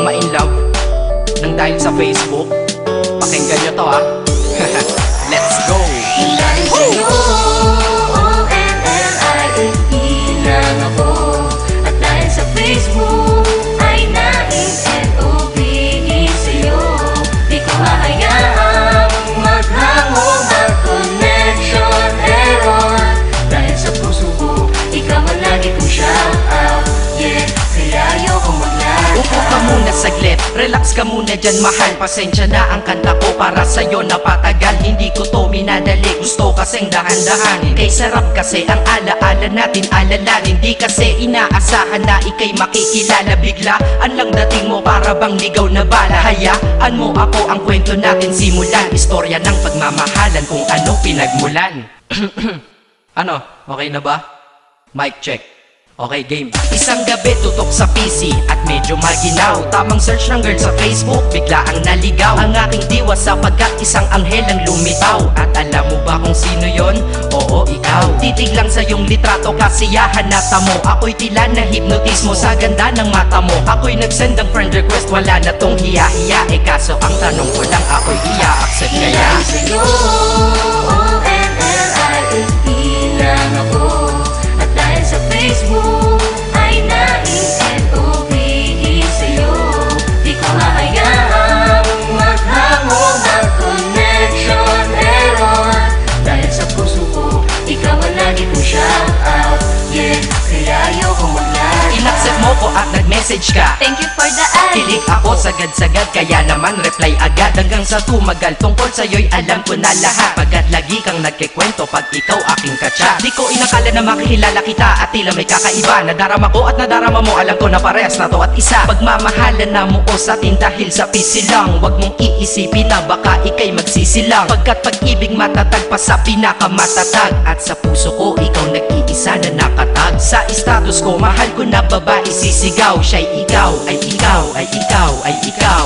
ma-inlove nang dahil sa Facebook? Pakinggan nyo to ha. Let's go! Dahil sa'yo, O-N-L-I-F-E lang ako. At dahil sa Facebook ay na-N-O-V-E sa'yo. Di ko hahayaang maghango mag-connection error. Dahil sa puso ko, ikaw man lagi kong shout out. Yeah, kaya ayoko mag-lag. Upo ka muna saglit, relax ka muna dyan mahal. Pasensya na ang kanta ko para sa'yo napatagal. Hindi ko to minadali, gusto kasing dahan-dahanin. Kay sarap kasi ang alaala natin alalanin. Di kasi inaasahan na ikay makikilala. Biglaan lang dating mo para bang ligaw na bala. Hayaan mo ako ang kwento natin simulan. Istorya ng pagmamahalan kung ano pinagmulan. Ano? Okay na ba? Mic check. Okay, game. Isang gabi tutok sa PC at medyo maginaw. Tamang search ng girl sa Facebook, bigla ang naligaw. Ang aking diwa sapagkat isang anghel ang lumitaw. At alam mo ba kung sino yon? Oo, ikaw. Titig lang sa iyong litrato, kasiyahan nata mo. Ako'y tila na hipnotismo sa ganda ng mata mo. Ako'y nagsend ng friend request, wala na tong hiya-hiya. Kaso ang tanong ko lang, ako'y iya-accept kaya? Dahil sa'yo, O-N-L-I-F-E lang ako. At dahil sa Facebook ay na-N-O-V-E sa'yo. Di ko hahayaang maghango mag-connection error. Dahil sa puso ko, ikaw ang lagi kong shout out. Yeah, kaya ayoko mag-lag. In-accept mo ko at nag-message ka. Thank you for the ad. Kilig ako sagad-sagad, kaya naman reply agad. Hanggang sa tumagal, tungkol sa'yo'y alam ko na lahat. Pagkat lagi kang nagkikwento pag ikaw aking katsa. Di ko inakala na makikilala kita at tila may kakaiba. Nadarama ko at nadarama mo, alam ko na parehas na to at isa. Pagmamahalan na mo o sa atin dahil sa pisi lang. Huwag mong iisipin na baka ikay magsisilang. Pagkat pag-ibig matatag pa sa pinakamatatag. At sa puso ko, ikaw nag-iisa na nakatag. Sa status ko, mahal ko na babae sisigaw. Siya'y ikaw, ay ikaw, ay ikaw, ay ikaw.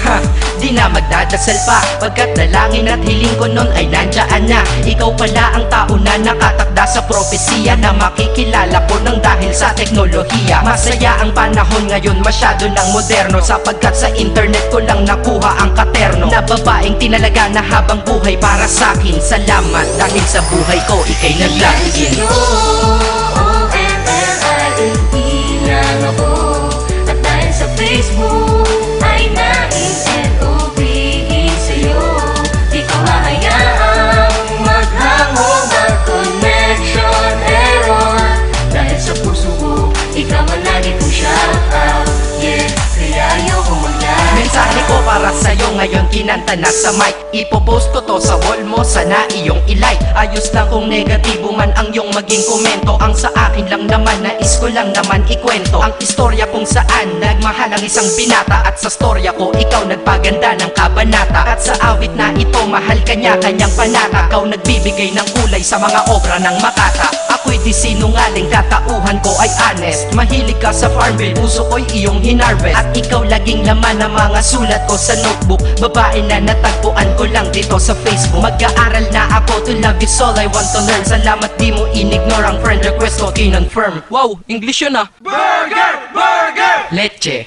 Ha, di na magdadasal pa. Pagkat dalangin at hiling ko nun ay nandiyan na. Ikaw pala ang tao na nakatakda sa propesiya. Na makikilala ko nang dahil sa teknolohiya. Masaya ang panahon ngayon, masyado ng moderno. Sapagkat sa internet ko lang nakuha ang katerno. Na babaeng tinalaga na habang buhay para sa'kin. Salamat dahil sa buhay ko ikay nag-login. O-N-L-I-F-E lang ako. At dahil sa Facebook ay na-N-O-V-E sa'yo. Di ko hahayaang maghango mag-connection error. Dahil sa puso ko, ikaw ang lagi kong shout out. Yeah, kaya ayoko mag-lag. Mensahe ko para sa'yo ngayon kinanta na sa mic. Ipopost ko to sa wall mo, sana iyong ilike. Ayos lang kung negatibo man ang iyong maging komento. Ang sa akin lang naman, nais ko lang naman ikwento ang istorya kung saan nagmahal ang isang binata. At sa storya ko, ikaw nagpaganda ng kabanata. At sa awit na ito, mahal kanya kanyang panata. Ikaw nagbibigay ng kulay sa mga obra ng Makata. Ako'y di sinungaling, katauhan ko ay honest. Mahilig ka sa Farmville, puso ko'y iyong hinarvest. At ikaw laging laman ng mga sulat ko sa notebook. Babae na natagpuan ko lang dito sa Facebook. Mag-aaral na ako, to love is all I want to learn. Salamat di mo inignore ang friend request ko, kinonfirm. Wow, English yun ah. Burger! Burger! Leche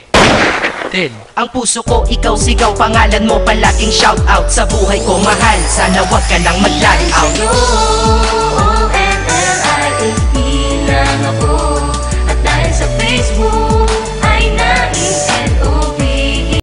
Ted. Ang puso ko, ikaw sigaw, pangalan mo palaging shout out. Sa buhay ko mahal, sana wag ka nang mag-lag out.